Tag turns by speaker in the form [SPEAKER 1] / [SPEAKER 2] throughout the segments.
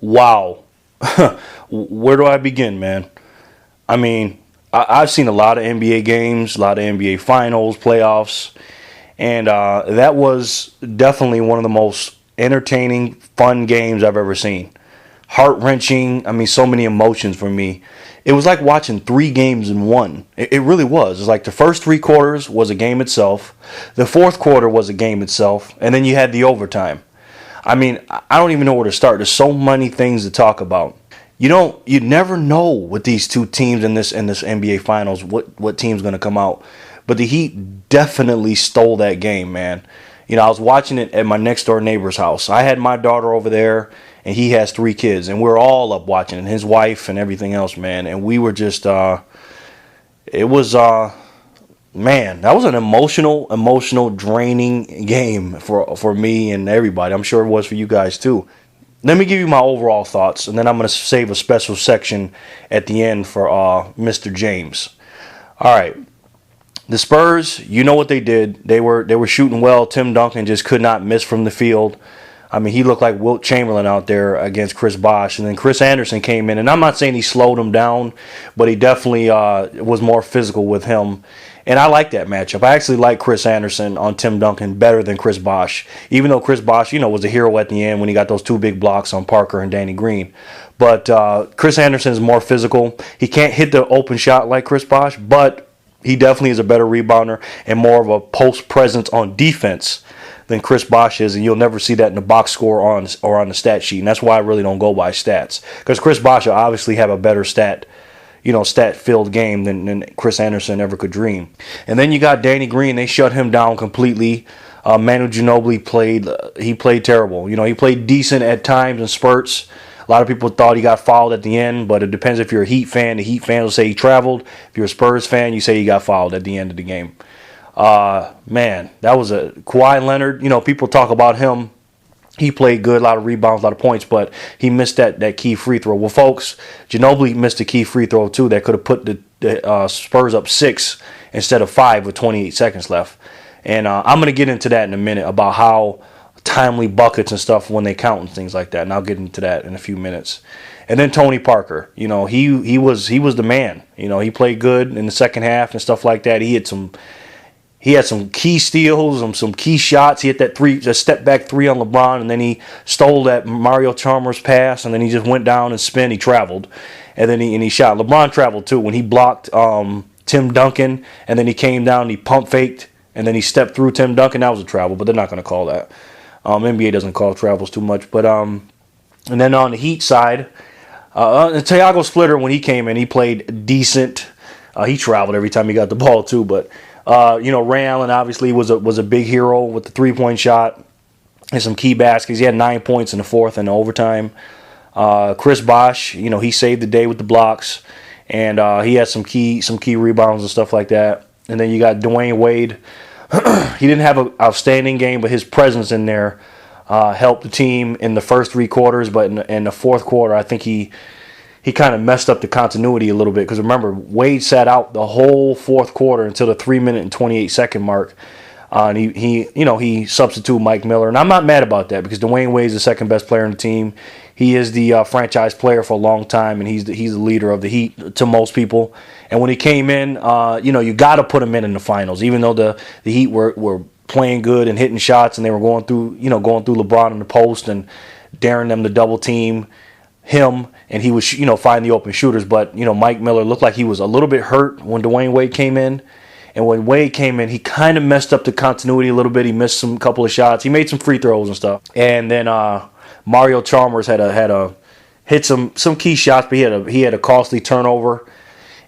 [SPEAKER 1] Wow. Where do I begin, man? I mean, I've seen a lot of NBA games, a lot of NBA finals, playoffs, and that was definitely one of the most entertaining, fun games I've ever seen. Heart wrenching. I mean, so many emotions for me. It was like watching three games in one. It really was. It's like the first three quarters was a game itself, the fourth quarter was a game itself, and then you had the overtime. I mean, I don't even know where to start. There's so many things to talk about. You never know with these two teams in this NBA Finals what team's going to come out. But the Heat definitely stole that game, man. I was watching it at my next door neighbor's house. I had my daughter over there, and he has three kids, and we're all up watching it, his wife and everything else, man. And we were just, it was, man, that was an emotional, draining game for me and everybody. I'm sure it was for you guys too. Let me give you my overall thoughts, and then I'm going to save a special section at the end for Mr. James. All right. The Spurs, you know what they did. They were shooting well. Tim Duncan just could not miss from the field. I mean, he looked like Wilt Chamberlain out there against Chris Bosh. And then Chris Anderson came in. And I'm not saying he slowed him down, but he definitely was more physical with him. And I like that matchup. I actually like Chris Anderson on Tim Duncan better than Chris Bosh. Even though Chris Bosh, was a hero at the end when he got those two big blocks on Parker and Danny Green. But Chris Anderson is more physical. He can't hit the open shot like Chris Bosh, but he definitely is a better rebounder and more of a post presence on defense than Chris Bosh is, and you'll never see that in the box score or on the stat sheet. And that's why I really don't go by stats, because Chris Bosh will obviously have a better stat-filled game than Chris Anderson ever could dream. And then you got Danny Green. They shut him down completely. Manu Ginobili played terrible. He played decent at times in spurts. A lot of people thought he got fouled at the end, but it depends if you're a Heat fan. The Heat fan will say he traveled. If you're a Spurs fan, you say he got fouled at the end of the game. Man, that was a Kawhi Leonard. People talk about him. He played good, a lot of rebounds, a lot of points, but he missed that key free throw. Well, folks, Ginobili missed a key free throw too that could have put the Spurs up 6 instead of 5 with 28 seconds left. And I'm going to get into that in a minute about how timely buckets and stuff when they count and things like that. And I'll get into that in a few minutes. And then Tony Parker, he was the man. He played good in the second half and stuff like that. He had some key steals and some key shots. He hit that step back three on LeBron, and then he stole that Mario Chalmers pass, and then he just went down and spin. He traveled, and then he shot. LeBron traveled too when he blocked Tim Duncan, and then he came down and he pump faked, and then he stepped through Tim Duncan. That was a travel, but they're not going to call that. NBA doesn't call travels too much, but and then on the Heat side, Thiago Splitter, when he came in, he played decent. He traveled every time he got the ball too, but Ray Allen obviously was a big hero with the 3-point shot and some key baskets. He had 9 points in the fourth and overtime. Chris Bosh, he saved the day with the blocks, and he had some key rebounds and stuff like that. And then you got Dwayne Wade. He didn't have an outstanding game, but his presence in there helped the team in the first three quarters. But in the fourth quarter, I think he kind of messed up the continuity a little bit, because remember, Wade sat out the whole fourth quarter until the 3-minute and 28-second mark. And he substituted Mike Miller. And I'm not mad about that, because Dwayne Wade's the second best player on the team. He is the franchise player for a long time, and he's the leader of the Heat to most people. And when he came in, you got to put him in the finals, even though the Heat were playing good and hitting shots, and they were going through LeBron in the post and daring them to double team him, and he was find the open shooters. But Mike Miller looked like he was a little bit hurt when Dwayne Wade came in. And when Wade came in, he kind of messed up the continuity a little bit. He missed some couple of shots. He made some free throws and stuff. And then Mario Chalmers had hit some key shots, but he had a costly turnover.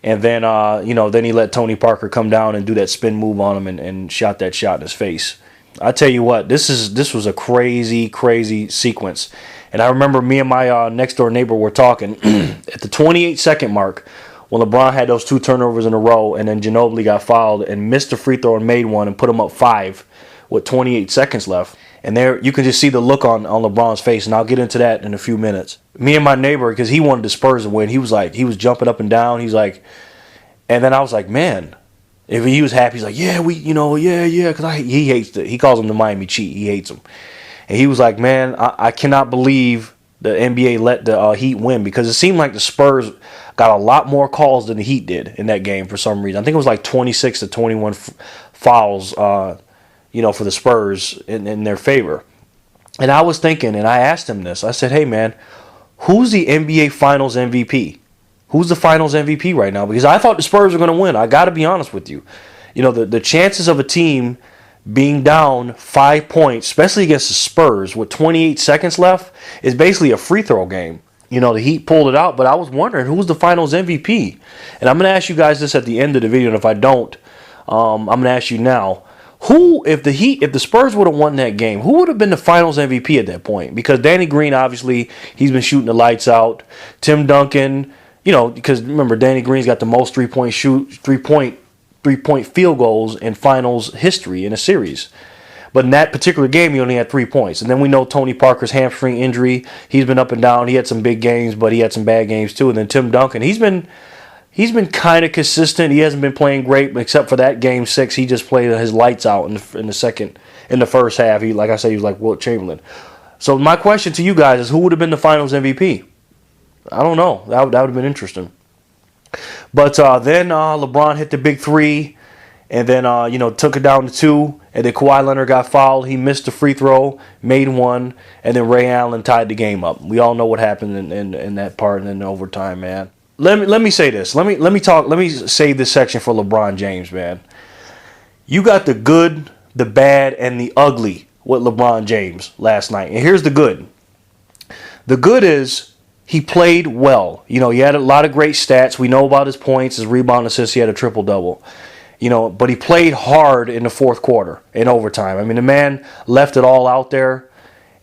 [SPEAKER 1] And then then he let Tony Parker come down and do that spin move on him and shot that shot in his face. I tell you what, this was a crazy sequence. And I remember me and my next door neighbor were talking at the 28-second mark, when LeBron had those two turnovers in a row, and then Ginobili got fouled and missed a free throw and made one and put him up 5 with 28 seconds left. And there you can just see the look on LeBron's face, and I'll get into that in a few minutes. Me and my neighbor, because he wanted the Spurs to win, he was jumping up and down. He's like, and then I was like, man, if he was happy, he's like, yeah, because he hates it. He calls him the Miami cheat. He hates him. And he was like, man, I cannot believe the NBA let the Heat win, because it seemed like the Spurs got a lot more calls than the Heat did in that game for some reason. I think it was like 26 to 21 fouls, for the Spurs in their favor. And I was thinking, and I asked him this. I said, hey, man, who's the NBA Finals MVP? Who's the Finals MVP right now? Because I thought the Spurs were going to win. I got to be honest with you. The chances of a team being down 5 points, especially against the Spurs with 28 seconds left, is basically a free throw game. The Heat pulled it out, but I was wondering who's the Finals MVP. And I'm going to ask you guys this at the end of the video, and if I don't, I'm going to ask you now. If the Spurs would have won that game, who would have been the Finals MVP at that point? Because Danny Green, obviously, he's been shooting the lights out. Tim Duncan, because remember, Danny Green's got the most three-point field goals in Finals history in a series. But in that particular game, he only had 3 points. And then we know Tony Parker's hamstring injury. He's been up and down. He had some big games, but he had some bad games too. And then Tim Duncan, he's been kind of consistent. He hasn't been playing great, but except for that game 6, he just played his lights out in the first half. He, like I said, he was like Wilt Chamberlain. So my question to you guys is, who would have been the Finals MVP? I don't know. That would have been interesting. But then LeBron hit the big 3, and then took it down to 2, and then Kawhi Leonard got fouled. He missed the free throw, made 1, and then Ray Allen tied the game up. We all know what happened in that part and in overtime, man. Let me say this. Let me save this section for LeBron James, man. You got the good, the bad, and the ugly with LeBron James last night. And here's the good. The good is he played well. He had a lot of great stats. We know about his points, his rebound assists. He had a triple-double. But he played hard in the fourth quarter in overtime. I mean, the man left it all out there.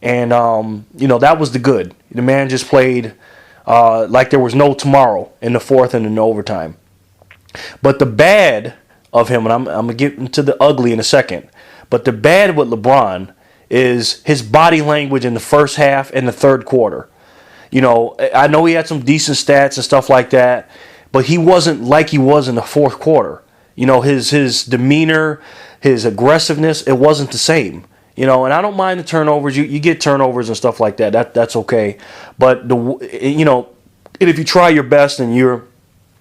[SPEAKER 1] And, that was the good. The man just played like there was no tomorrow in the fourth and in overtime. But the bad of him, and I'm going to get into the ugly in a second, but the bad with LeBron is his body language in the first half and the third quarter. I know he had some decent stats and stuff like that, but he wasn't like he was in the fourth quarter. His demeanor, his aggressiveness, it wasn't the same. And I don't mind the turnovers. You get turnovers and stuff like that. That's okay. But and if you try your best and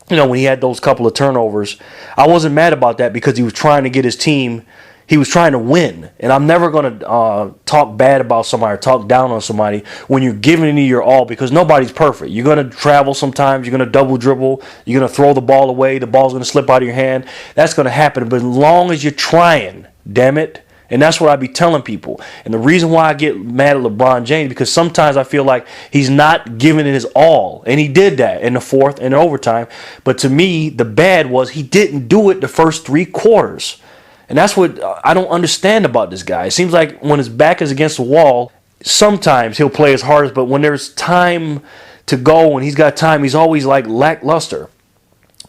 [SPEAKER 1] when he had those couple of turnovers, I wasn't mad about that because he was trying to get his team. He was trying to win. And I'm never going to talk bad about somebody or talk down on somebody when you're giving it your all, because nobody's perfect. You're going to travel sometimes. You're going to double dribble. You're going to throw the ball away. The ball's going to slip out of your hand. That's going to happen. But as long as you're trying, damn it. And that's what I be telling people. And the reason why I get mad at LeBron James, because sometimes I feel like he's not giving it his all. And he did that in the fourth and overtime. But to me, the bad was he didn't do it the first 3 quarters. And that's what I don't understand about this guy. It seems like when his back is against the wall, sometimes he'll play his hardest, but when there's time to go and he's got time, he's always like lackluster.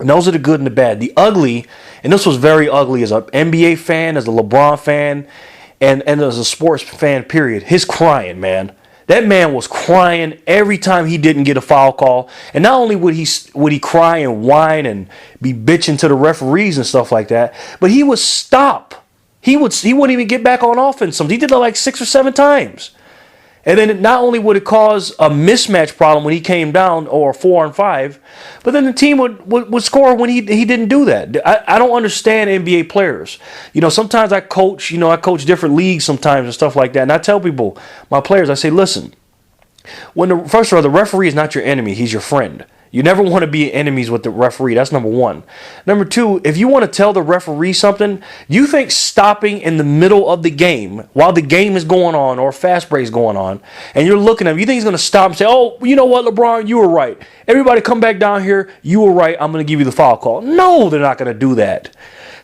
[SPEAKER 1] And those are the good and the bad. The ugly, and this was very ugly as an NBA fan, as a LeBron fan, and as a sports fan, period. His crying, man. That man was crying every time he didn't get a foul call. And not only would he cry and whine and be bitching to the referees and stuff like that, but he would stop. He wouldn't even get back on offense. He did that like 6 or 7 times. And then not only would it cause a mismatch problem when he came down, or 4 on 5, but then the team would score when he didn't do that. I don't understand NBA players. Sometimes I coach different leagues sometimes and stuff like that. And I tell people, my players, I say, listen, first of all, the referee is not your enemy. He's your friend. You never want to be enemies with the referee. That's number 1. Number 2, if you want to tell the referee something, you think stopping in the middle of the game while the game is going on or fast break is going on, and you're looking at him, you think he's going to stop and say, oh, you know what, LeBron, you were right. Everybody come back down here. You were right. I'm going to give you the foul call. No, they're not going to do that.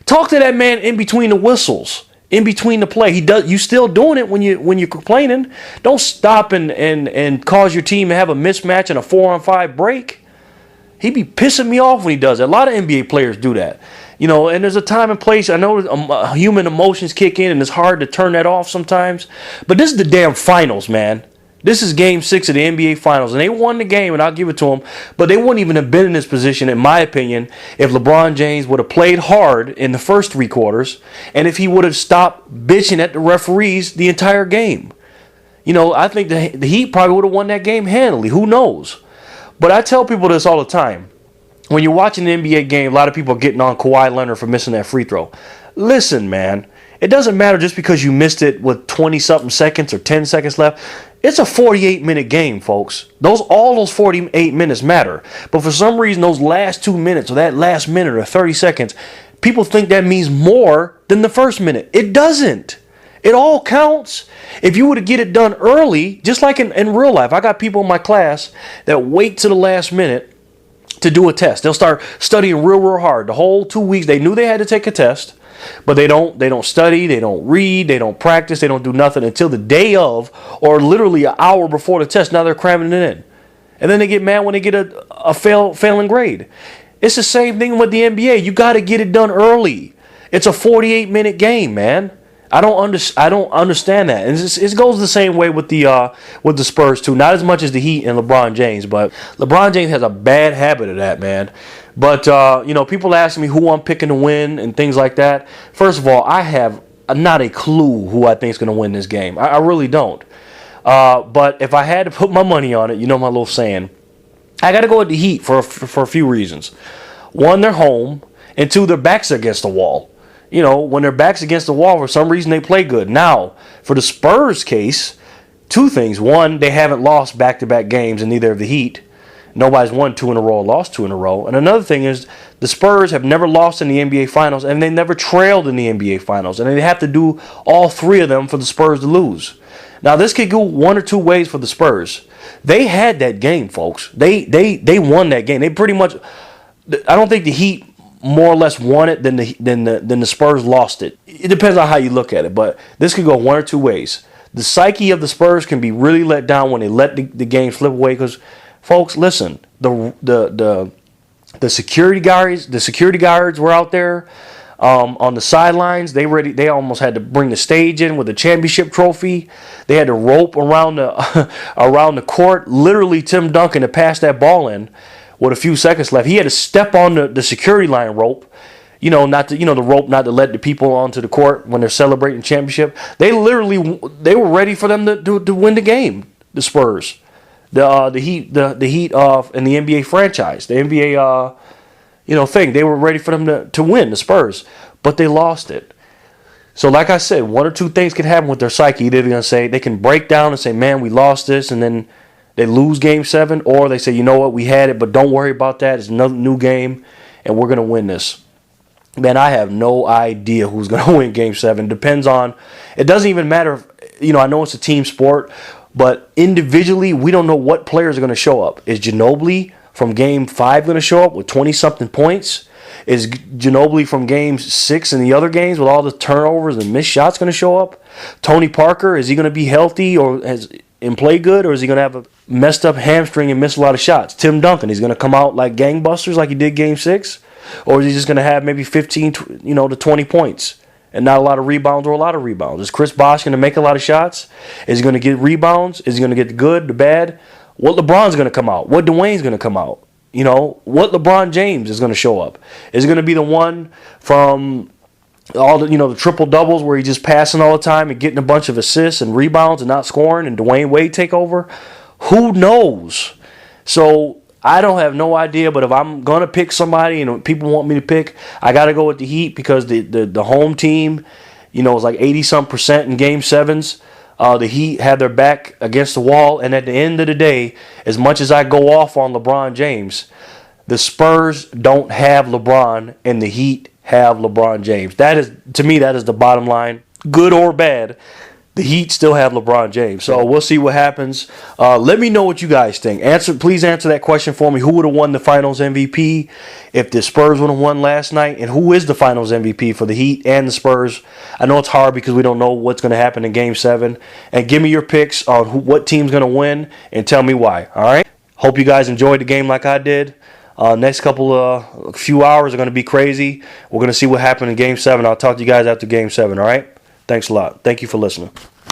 [SPEAKER 1] Talk to that man in between the whistles. In between the play, you still doing it when you're complaining. Don't stop and cause your team to have a mismatch and a 4 on 5 break. He be pissing me off when he does that. A lot of NBA players do that. And there's a time and place. I know human emotions kick in, and it's hard to turn that off sometimes. But this is the damn finals, man. This is game 6 of the NBA Finals, and they won the game, and I'll give it to them. But they wouldn't even have been in this position, in my opinion, if LeBron James would have played hard in the first 3 quarters, and if he would have stopped bitching at the referees the entire game. I think the Heat probably would have won that game handily. Who knows? But I tell people this all the time. When you're watching the NBA game, a lot of people are getting on Kawhi Leonard for missing that free throw. Listen, man, it doesn't matter just because you missed it with 20-something seconds or 10 seconds left. It's a 48-minute game, folks. All those 48 minutes matter. But for some reason, those last 2 minutes or that last minute or 30 seconds, people think that means more than the first minute. It doesn't. It all counts. If you were to get it done early, just like in real life, I got people in my class that wait to the last minute to do a test. They'll start studying real hard. The whole 2 weeks, they knew they had to take a test, but they don't study, they don't read, they don't practice, they don't do nothing until the day of or literally an hour before the test. Now they're cramming it in. And then they get mad when they get a failing grade. It's the same thing with the NBA. You got to get it done early. It's a 48-minute game, man. I don't understand that, and it goes the same way with the Spurs too. Not as much as the Heat and LeBron James, but LeBron James has a bad habit of that, man. But people ask me who I'm picking to win and things like that. First of all, I have not a clue who I think is going to win this game. I really don't. But if I had to put my money on it, my little saying, I got to go with the Heat for a few reasons. One, they're home, and two, their backs are against the wall. When their back's against the wall, for some reason they play good. Now, for the Spurs case, two things. One, they haven't lost back-to-back games in neither of the Heat. Nobody's won 2 in a row or lost 2 in a row. And another thing is the Spurs have never lost in the NBA Finals, and they never trailed in the NBA Finals. And they have to do all 3 of them for the Spurs to lose. Now, this could go one or two ways for the Spurs. They had that game, folks. They won that game. They pretty much. I don't think the Heat more or less won it than the Spurs lost it. It depends on how you look at it, but this could go one or two ways. The psyche of the Spurs can be really let down when they let the game slip away. Because, folks, listen, the security guards were out there on the sidelines. They almost had to bring the stage in with the championship trophy. They had to rope around the court. Literally, Tim Duncan to pass that ball in with a few seconds left. He had to step on the security line rope, the rope not to let the people onto the court when they're celebrating championship. They were ready for them to win the game. The Spurs, the Heat and the NBA franchise, the NBA thing. They were ready for them to win, the Spurs, but they lost it. So like I said, one or two things can happen with their psyche. They're going to say, they can break down and say, man, we lost this, and then they lose Game 7, or they say, you know what, we had it, but don't worry about that. It's another new game, and we're going to win this. Man, I have no idea who's going to win Game 7. Depends on, it doesn't even matter. I know it's a team sport, but individually, we don't know what players are going to show up. Is Ginobili from Game 5 going to show up with 20-something points? Is Ginobili from Game 6 and the other games with all the turnovers and missed shots going to show up? Tony Parker, is he going to be healthy and play good, or is he going to have a messed up hamstring and miss a lot of shots? Tim Duncan, he's going to come out like gangbusters like he did Game 6? Or is he just going to have maybe 15 to 20 points and not a lot of rebounds or a lot of rebounds? Is Chris Bosh going to make a lot of shots? Is he going to get rebounds? Is he going to get the good, the bad? What LeBron's going to come out? What Dwayne's going to come out? What LeBron James is going to show up? Is it going to be the one from all the triple doubles where he's just passing all the time and getting a bunch of assists and rebounds and not scoring, and Dwayne Wade take over? Who knows? So I don't have no idea, but if I'm gonna pick somebody and people want me to pick, I gotta go with the Heat because the home team, is like 80-some% in Game 7s. The Heat have their back against the wall, and at the end of the day, as much as I go off on LeBron James, the Spurs don't have LeBron, and the Heat have LeBron James. That is, to me, that is the bottom line. Good or bad, the Heat still have LeBron James. So we'll see what happens. Let me know what you guys think. Please answer that question for me. Who would have won the Finals MVP if the Spurs would have won last night? And who is the Finals MVP for the Heat and the Spurs? I know it's hard because we don't know what's going to happen in Game 7. And give me your picks on what team's going to win and tell me why. All right? Hope you guys enjoyed the game like I did. Next few hours are going to be crazy. We're going to see what happened in Game 7. I'll talk to you guys after Game 7, all right? Thanks a lot. Thank you for listening.